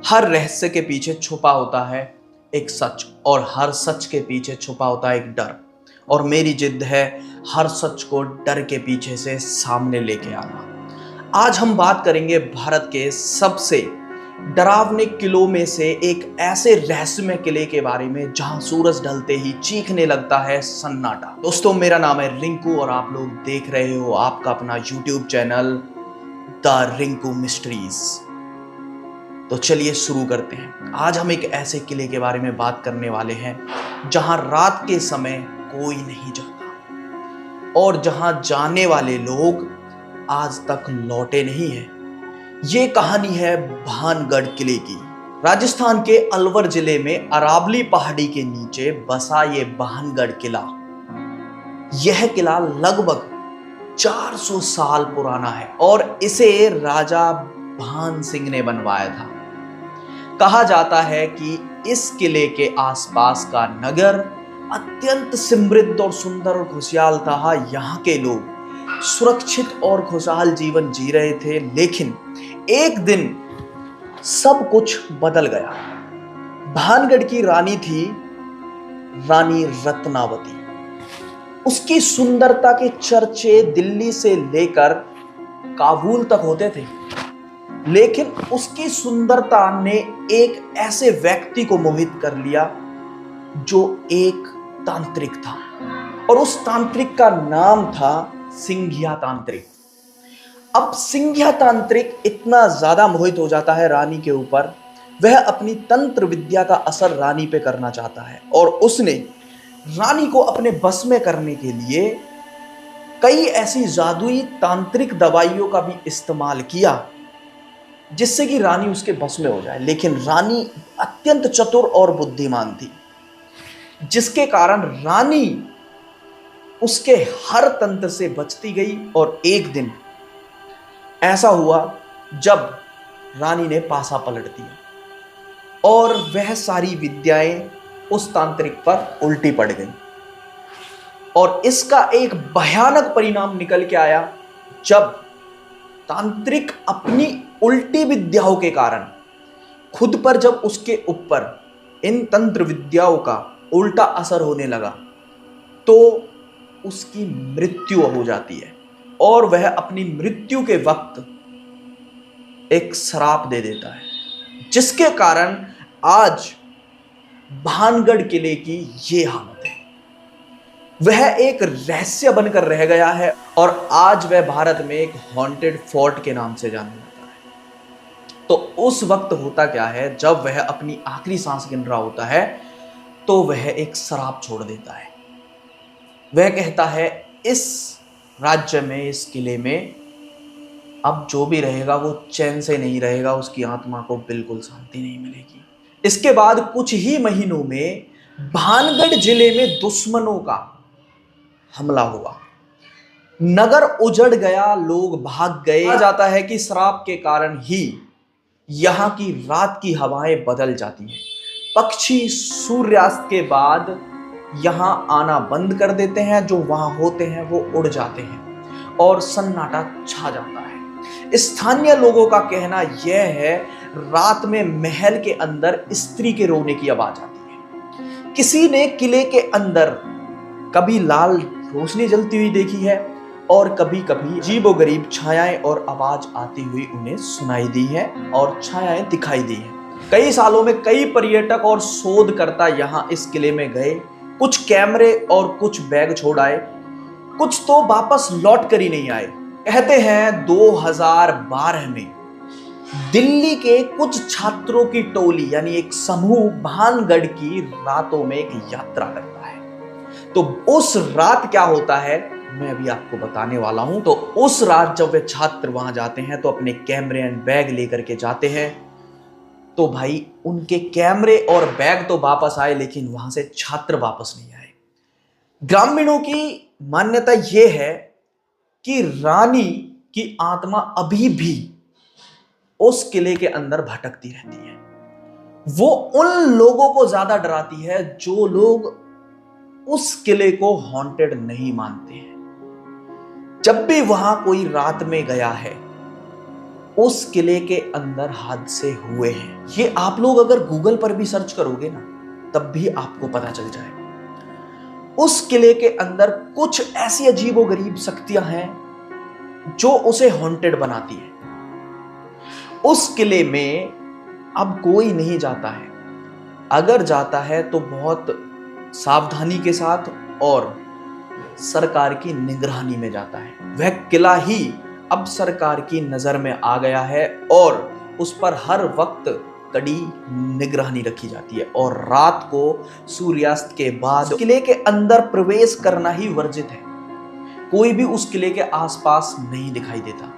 हर रहस्य के पीछे छुपा होता है एक सच, और हर सच के पीछे छुपा होता है एक डर। और मेरी जिद है हर सच को डर के पीछे से सामने लेके आना। आज हम बात करेंगे भारत के सबसे डरावने किलों में से एक ऐसे रहस्यमय किले के बारे में जहां सूरज ढलते ही चीखने लगता है सन्नाटा। दोस्तों, मेरा नाम है रिंकू और आप लोग देख रहे हो आपका अपना YouTube channel the Rinku mysteries. तो चलिए शुरू करते हैं। आज हम एक ऐसे किले के बारे में बात करने वाले हैं जहां रात के समय कोई नहीं जाता और जहां जाने वाले लोग आज तक लौटे नहीं हैं। ये कहानी है भानगढ़ किले की। राजस्थान के अलवर जिले में अरावली पहाड़ी के नीचे बसा ये भानगढ़ किला। यह किला लगभग 400 साल पुराना है और इसे राजा भान सिंह ने बनवाया था। कहा जाता है कि इस किले के आसपास का नगर अत्यंत समृद्ध और सुंदर और खुशहाल था। यहाँ के लोग सुरक्षित और खुशहाल जीवन जी रहे थे, लेकिन एक दिन सब कुछ बदल गया। भानगढ़ की रानी थी रानी रत्नावती। उसकी सुंदरता के चर्चे दिल्ली से लेकर काबुल तक होते थे, लेकिन उसकी सुंदरता ने एक ऐसे व्यक्ति को मोहित कर लिया जो एक तांत्रिक था, और उस तांत्रिक का नाम था सिंघिया तांत्रिक। अब सिंघिया तांत्रिक इतना ज्यादा मोहित हो जाता है रानी के ऊपर, वह अपनी तंत्र विद्या का असर रानी पे करना चाहता है और उसने रानी को अपने बस में करने के लिए कई ऐसी जादुई तांत्रिक दवाइयों का भी इस्तेमाल किया जिससे कि रानी उसके बस में हो जाए। लेकिन रानी अत्यंत चतुर और बुद्धिमान थी, जिसके कारण रानी उसके हर तंत्र से बचती गई। और एक दिन ऐसा हुआ जब रानी ने पासा पलट दिया और वह सारी विद्याएं उस तांत्रिक पर उल्टी पड़ गई। और इसका एक भयानक परिणाम निकल के आया जब तांत्रिक अपनी उल्टी विद्याओं के कारण खुद पर, जब उसके ऊपर इन तंत्र विद्याओं का उल्टा असर होने लगा, तो उसकी मृत्यु हो जाती है और वह अपनी मृत्यु के वक्त एक श्राप दे देता है, जिसके कारण आज भानगढ़ किले की ये हालत है। वह एक रहस्य बनकर रह गया है और आज वह भारत में एक हॉन्टेड फोर्ट के नाम से जाना जाता है। तो उस वक्त होता क्या है, जब वह अपनी आखिरी सांस गिन रहा होता है तो वह एक श्राप छोड़ देता है। वह कहता है इस राज्य में, इस किले में अब जो भी रहेगा वो चैन से नहीं रहेगा, उसकी आत्मा को बिल्कुल शांति नहीं मिलेगी। इसके बाद कुछ ही महीनों में भानगढ़ जिले में दुश्मनों का हमला हुआ, नगर उजड़ गया, लोग भाग गए। कहा जाता है कि श्राप के कारण ही यहां की रात की हवाएं बदल जाती हैं। पक्षी सूर्यास्त के बाद यहां आना बंद कर देते हैं, जो वहां होते हैं वो उड़ जाते हैं और सन्नाटा छा जाता है। स्थानीय लोगों का कहना यह है रात में महल के अंदर स्त्री के रोने की आवाज आती है। किसी ने किले के अंदर कभी लाल रोशनी जलती हुई देखी है और कभी कभी अजीबोगरीब छायाएं और आवाज आती हुई उन्हें सुनाई दी है और छायाएं दिखाई दी है। कई सालों में कई पर्यटक और शोधकर्ता यहाँ इस किले में गए, कुछ कैमरे और कुछ बैग छोड़ आए, कुछ तो वापस लौट कर ही नहीं आए। कहते हैं 2012 में दिल्ली के कुछ छात्रों की टोली यानी एक समूह भानगढ़ की रातों में एक यात्रा करता है। तो उस रात क्या होता है मैं अभी आपको बताने वाला हूं। तो उस रात जब वे छात्र वहां जाते हैं तो अपने कैमरे एंड बैग लेकर के जाते हैं, तो भाई उनके कैमरे और बैग तो वापस आए, लेकिन वहां से छात्र वापस नहीं आए। ग्रामीणों की मान्यता यह है कि रानी की आत्मा अभी भी उस किले के अंदर भटकती रहती है। वो उन लोगों को ज्यादा डराती है जो लोग उस किले को हॉन्टेड नहीं मानते हैं। जब भी वहां कोई रात में गया है, उस किले के अंदर हादसे हुए हैं। ये आप लोग अगर गूगल पर भी सर्च करोगे ना, तब भी आपको पता चल जाएगा। उस किले के अंदर कुछ ऐसी अजीबोगरीब शक्तियां हैं जो उसे हॉन्टेड बनाती है। उस किले में अब कोई नहीं जाता है, अगर जाता है तो बहुत सावधानी के साथ और सरकार की निगरानी में जाता है। वह किला ही अब सरकार की नजर में आ गया है और उस पर हर वक्त कड़ी निगरानी रखी जाती है और रात को सूर्यास्त के बाद किले के अंदर प्रवेश करना ही वर्जित है। कोई भी उस किले के आसपास नहीं दिखाई देता।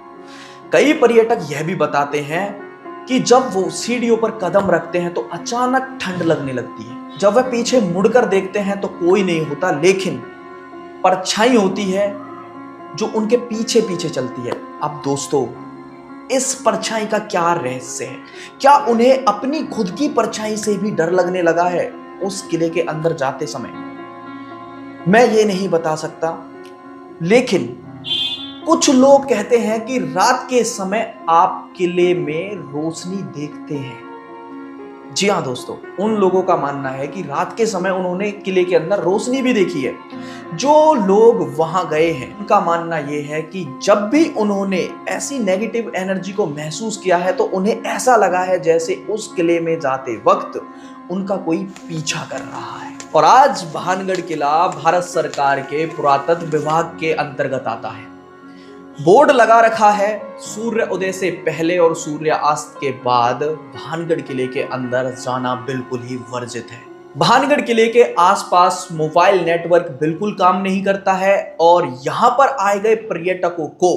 कई पर्यटक यह भी बताते हैं कि जब वो सीढ़ियों पर कदम रखते हैं तो अचानक ठंड लगने लगती है। जब वह पीछे मुड़कर देखते हैं तो कोई नहीं होता, लेकिन परछाई होती है जो उनके पीछे पीछे चलती है। अब दोस्तों, इस परछाई का क्या रहस्य है? क्या उन्हें अपनी खुद की परछाई से भी डर लगने लगा है उस किले के अंदर जाते समय? मैं ये नहीं बता सकता, लेकिन कुछ लोग कहते हैं कि रात के समय आप किले में रोशनी देखते हैं। जी हाँ दोस्तों, उन लोगों का मानना है कि रात के समय उन्होंने किले के अंदर रोशनी भी देखी है। जो लोग वहां गए हैं उनका मानना यह है कि जब भी उन्होंने ऐसी नेगेटिव एनर्जी को महसूस किया है तो उन्हें ऐसा लगा है जैसे उस किले में जाते वक्त उनका कोई पीछा कर रहा है। और आज भानगढ़ किला भारत सरकार के पुरातत्व विभाग के अंतर्गत आता है। बोर्ड लगा रखा है, सूर्य उदय से पहले और सूर्यास्त के बाद भानगढ़ किले के अंदर जाना बिल्कुल ही वर्जित है। भानगढ़ किले के आसपास मोबाइल नेटवर्क बिल्कुल काम नहीं करता है और यहां पर आए गए पर्यटकों को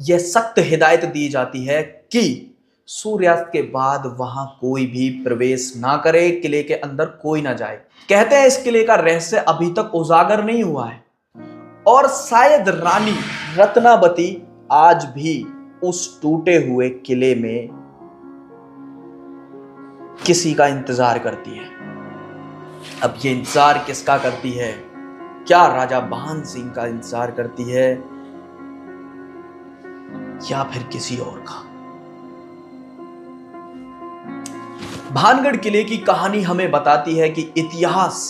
यह सख्त हिदायत दी जाती है कि सूर्यास्त के बाद वहां कोई भी प्रवेश ना करे, किले के अंदर कोई ना जाए। कहते हैं इस किले का रहस्य अभी तक उजागर नहीं हुआ है और शायद रानी रत्नावती आज भी उस टूटे हुए किले में किसी का इंतजार करती है। अब ये इंतजार किसका करती है? क्या राजा भान सिंह का इंतजार करती है या फिर किसी और का? भानगढ़ किले की कहानी हमें बताती है कि इतिहास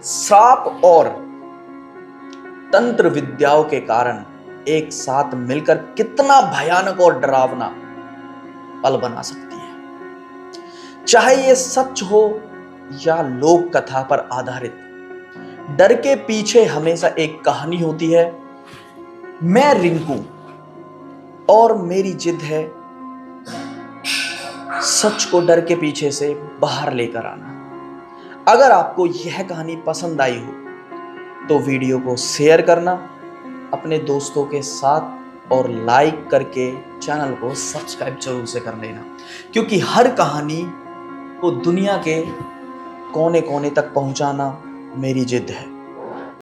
श्राप और तंत्र विद्याओं के कारण एक साथ मिलकर कितना भयानक और डरावना पल बना सकती है। चाहे ये सच हो या लोक कथा पर आधारित, डर के पीछे हमेशा एक कहानी होती है। मैं रिंकू और मेरी जिद है सच को डर के पीछे से बाहर लेकर आना। अगर आपको यह कहानी पसंद आई हो तो वीडियो को शेयर करना अपने दोस्तों के साथ और लाइक करके चैनल को सब्सक्राइब जरूर से कर लेना, क्योंकि हर कहानी को दुनिया के कोने कोने तक पहुंचाना मेरी जिद है।